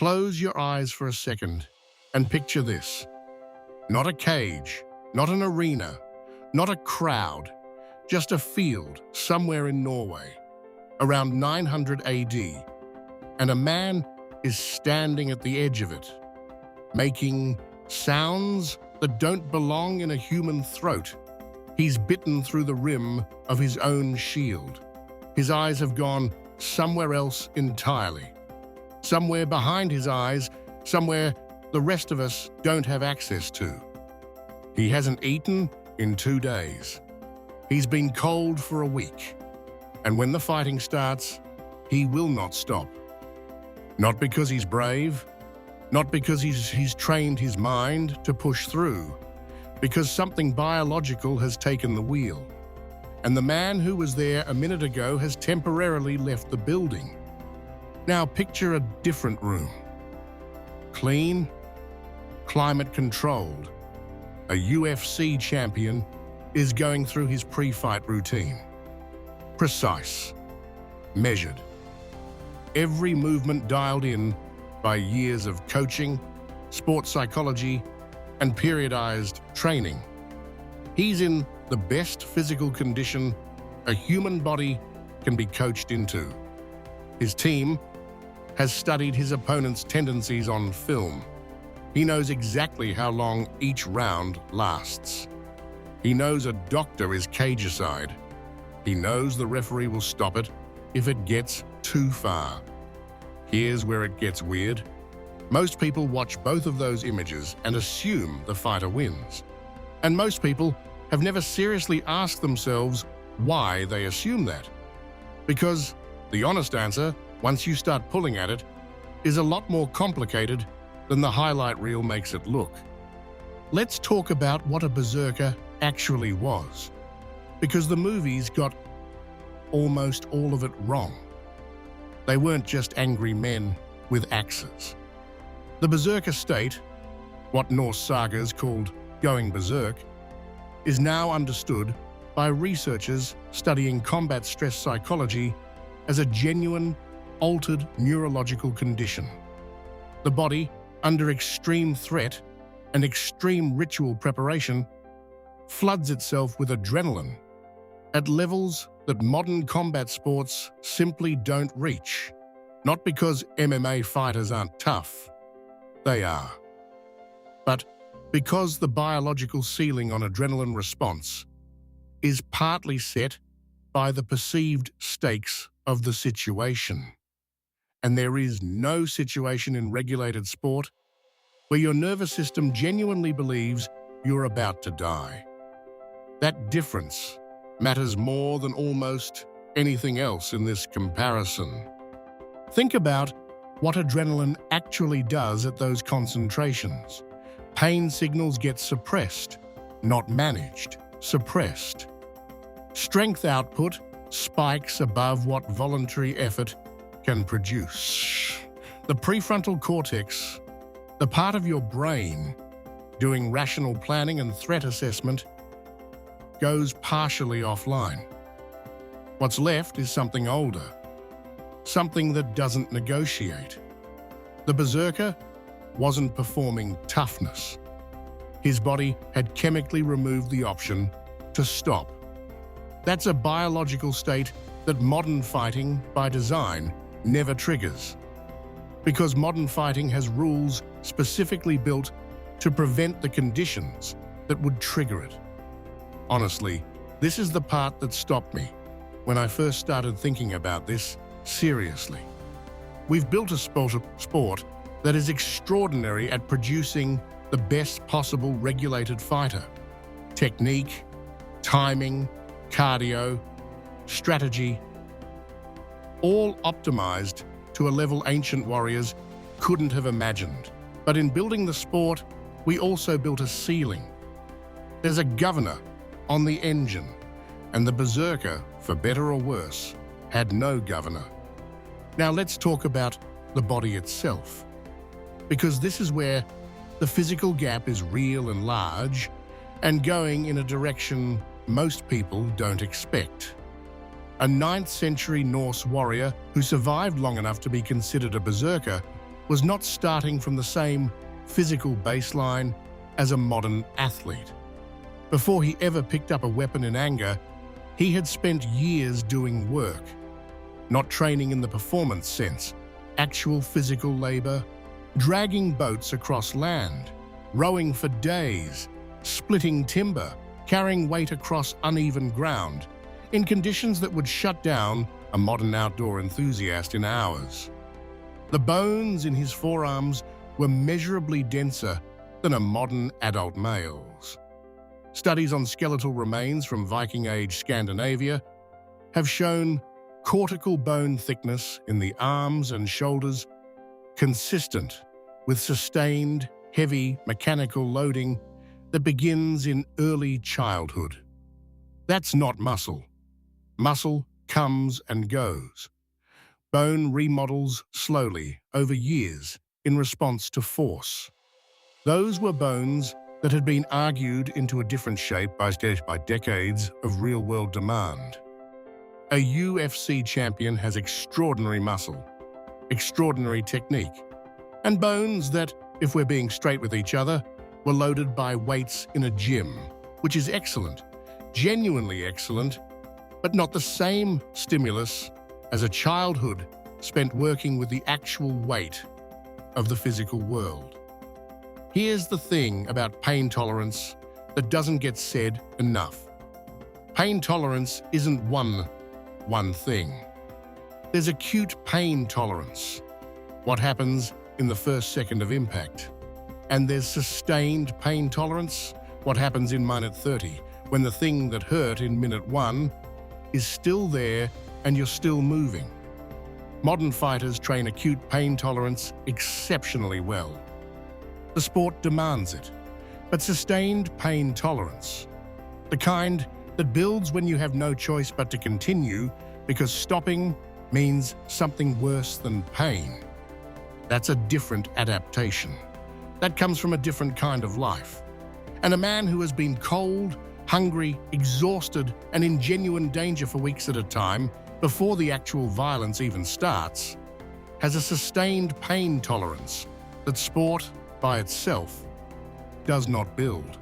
Close your eyes for a second and picture this. Not a cage, not an arena, not a crowd, just a field somewhere in Norway, around 900 AD, and a man is standing at the edge of it, making sounds that don't belong in a human throat. He's bitten through the rim of his own shield. His eyes have gone somewhere else entirely. Somewhere behind his eyes, somewhere the rest of us don't have access to. He hasn't eaten in 2 days. He's been cold for a week. And when the fighting starts, he will not stop. Not because he's brave, not because he's trained his mind to push through, because something biological has taken the wheel. And the man who was there a minute ago has temporarily left the building. Now picture a different room. Clean, climate-controlled. A UFC champion is going through his pre-fight routine. Precise, measured. Every movement dialed in by years of coaching, sports psychology, and periodized training. He's in the best physical condition a human body can be coached into. His team has studied his opponent's tendencies on film. He knows exactly how long each round lasts. He knows a doctor is cage-side. He knows the referee will stop it if it gets too far. Here's where it gets weird. Most people watch both of those images and assume the fighter wins. And most people have never seriously asked themselves why they assume that. Because the honest answer, once you start pulling at it, is a lot more complicated than the highlight reel makes it look. Let's talk about what a berserker actually was, because the movies got almost all of it wrong. They weren't just angry men with axes. The berserker state, what Norse sagas called going berserk, is now understood by researchers studying combat stress psychology as a genuine, altered neurological condition. The body, under extreme threat and extreme ritual preparation, floods itself with adrenaline at levels that modern combat sports simply don't reach. Not because MMA fighters aren't tough. They are. But because the biological ceiling on adrenaline response is partly set by the perceived stakes of the situation. And there is no situation in regulated sport where your nervous system genuinely believes you're about to die. That difference matters more than almost anything else in this comparison. Think about what adrenaline actually does at those concentrations. Pain signals get suppressed, not managed, suppressed. Strength output spikes above what voluntary effort can produce. The prefrontal cortex, the part of your brain doing rational planning and threat assessment, goes partially offline. What's left is something older, something that doesn't negotiate. The berserker wasn't performing toughness. His body had chemically removed the option to stop. That's a biological state that modern fighting, by design, never triggers. Because modern fighting has rules specifically built to prevent the conditions that would trigger it. Honestly, this is the part that stopped me when I first started thinking about this seriously. We've built a sport that is extraordinary at producing the best possible regulated fighter. Technique, timing, cardio, strategy, all optimized to a level ancient warriors couldn't have imagined. But in building the sport, we also built a ceiling. There's a governor on the engine, and the berserker, for better or worse, had no governor. Now let's talk about the body itself, because this is where the physical gap is real and large and going in a direction most people don't expect. A 9th century Norse warrior who survived long enough to be considered a berserker was not starting from the same physical baseline as a modern athlete. Before he ever picked up a weapon in anger, he had spent years doing work, not training in the performance sense, actual physical labor, dragging boats across land, rowing for days, splitting timber, carrying weight across uneven ground, in conditions that would shut down a modern outdoor enthusiast in hours. The bones in his forearms were measurably denser than a modern adult male's. Studies on skeletal remains from Viking Age Scandinavia have shown cortical bone thickness in the arms and shoulders consistent with sustained, heavy mechanical loading that begins in early childhood. That's not muscle. Muscle comes and goes. Bone remodels slowly over years in response to force. Those were bones that had been argued into a different shape by decades of real-world demand. A UFC champion has extraordinary muscle, extraordinary technique, and bones that, if we're being straight with each other, were loaded by weights in a gym, which is excellent, genuinely excellent, but not the same stimulus as a childhood spent working with the actual weight of the physical world. Here's the thing about pain tolerance that doesn't get said enough. Pain tolerance isn't one thing. There's acute pain tolerance, what happens in the first second of impact. And there's sustained pain tolerance, what happens in minute 30, when the thing that hurt in minute 1 is still there and you're still moving. Modern fighters train acute pain tolerance exceptionally well. The sport demands it, but sustained pain tolerance, the kind that builds when you have no choice but to continue because stopping means something worse than pain. That's a different adaptation. That comes from a different kind of life. And a man who has been cold, hungry, exhausted, and in genuine danger for weeks at a time before the actual violence even starts, has a sustained pain tolerance that sport, by itself, does not build.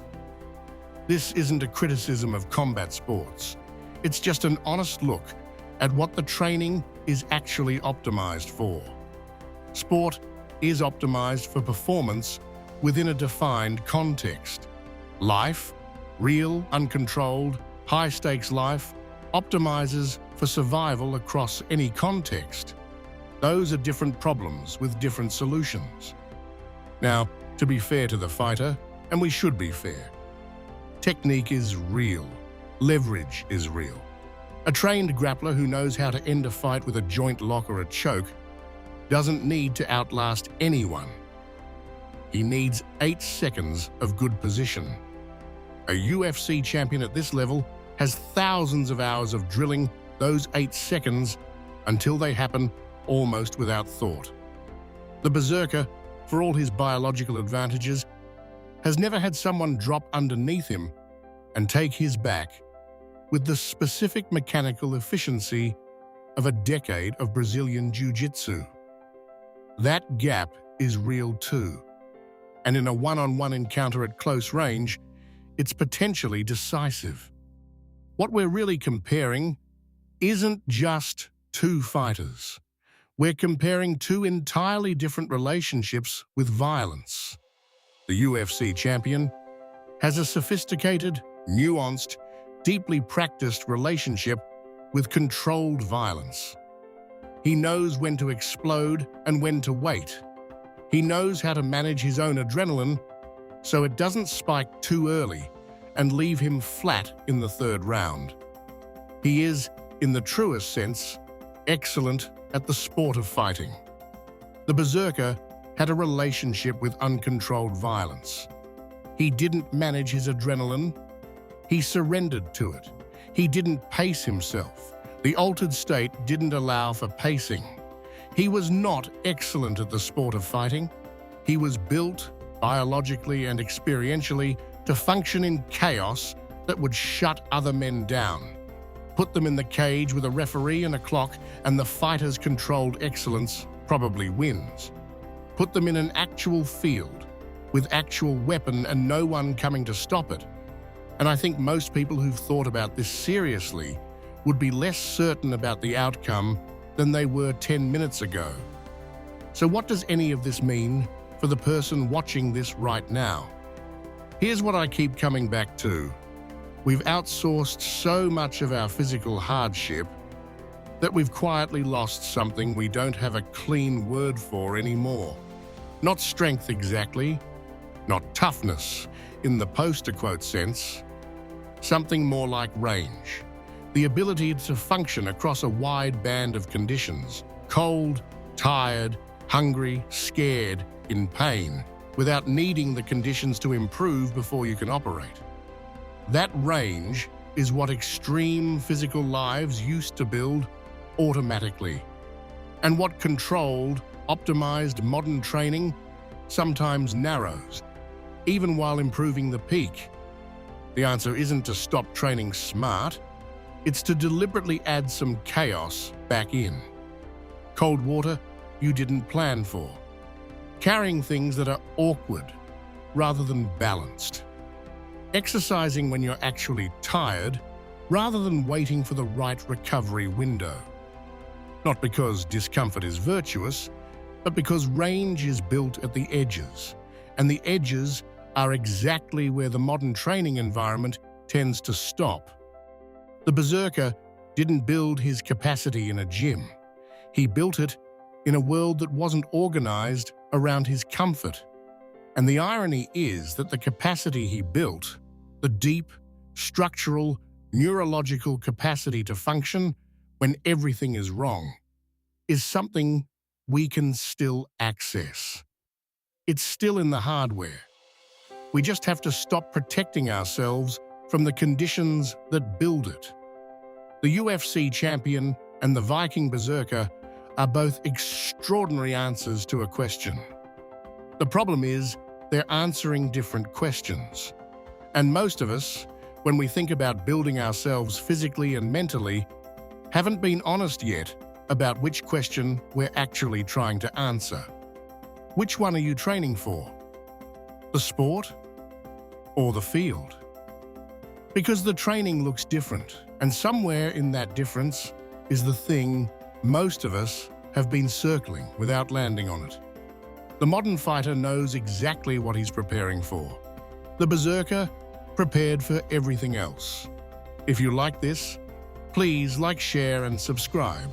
This isn't a criticism of combat sports. It's just an honest look at what the training is actually optimized for. Sport is optimized for performance within a defined context. Life, real, uncontrolled, high-stakes life, optimizes for survival across any context. Those are different problems with different solutions. Now, to be fair to the fighter, and we should be fair, technique is real. Leverage is real. A trained grappler who knows how to end a fight with a joint lock or a choke doesn't need to outlast anyone. He needs 8 seconds of good position. A UFC champion at this level has thousands of hours of drilling those 8 seconds until they happen almost without thought. The berserker, for all his biological advantages, has never had someone drop underneath him and take his back with the specific mechanical efficiency of a decade of Brazilian Jiu-Jitsu. That gap is real too, and in a one-on-one encounter at close range, it's potentially decisive. What we're really comparing isn't just two fighters. We're comparing two entirely different relationships with violence. The UFC champion has a sophisticated, nuanced, deeply practiced relationship with controlled violence. He knows when to explode and when to wait. He knows how to manage his own adrenaline so it doesn't spike too early and leave him flat in the third round. He is, in the truest sense, excellent at the sport of fighting. The berserker had a relationship with uncontrolled violence. He didn't manage his adrenaline. He surrendered to it. He didn't pace himself. The altered state didn't allow for pacing. He was not excellent at the sport of fighting. He was built, biologically and experientially, to function in chaos that would shut other men down. Put them in the cage with a referee and a clock, and the fighter's controlled excellence probably wins. Put them in an actual field, with actual weapon and no one coming to stop it. And I think most people who've thought about this seriously would be less certain about the outcome than they were 10 minutes ago. So what does any of this mean for the person watching this right now? Here's what I keep coming back to. We've outsourced so much of our physical hardship that we've quietly lost something we don't have a clean word for anymore. Not strength exactly, not toughness in the poster quote sense, something more like range. The ability to function across a wide band of conditions, cold, tired, hungry, scared, in pain, without needing the conditions to improve before you can operate. That range is what extreme physical lives used to build automatically, and what controlled, optimized modern training sometimes narrows, even while improving the peak. The answer isn't to stop training smart, it's to deliberately add some chaos back in. Cold water you didn't plan for. Carrying things that are awkward rather than balanced. Exercising when you're actually tired rather than waiting for the right recovery window. Not because discomfort is virtuous, but because range is built at the edges, and the edges are exactly where the modern training environment tends to stop. The berserker didn't build his capacity in a gym. He built it in a world that wasn't organized around his comfort. And the irony is that the capacity he built, the deep, structural, neurological capacity to function when everything is wrong, is something we can still access. It's still in the hardware. We just have to stop protecting ourselves from the conditions that build it. The UFC champion and the Viking Berserker are both extraordinary answers to a question. The problem is, they're answering different questions. And most of us, when we think about building ourselves physically and mentally, haven't been honest yet about which question we're actually trying to answer. Which one are you training for? The sport or the field? Because the training looks different, and somewhere in that difference is the thing most of us have been circling without landing on it. The modern fighter knows exactly what he's preparing for. The berserker prepared for everything else. If you like this, please like, share, and subscribe.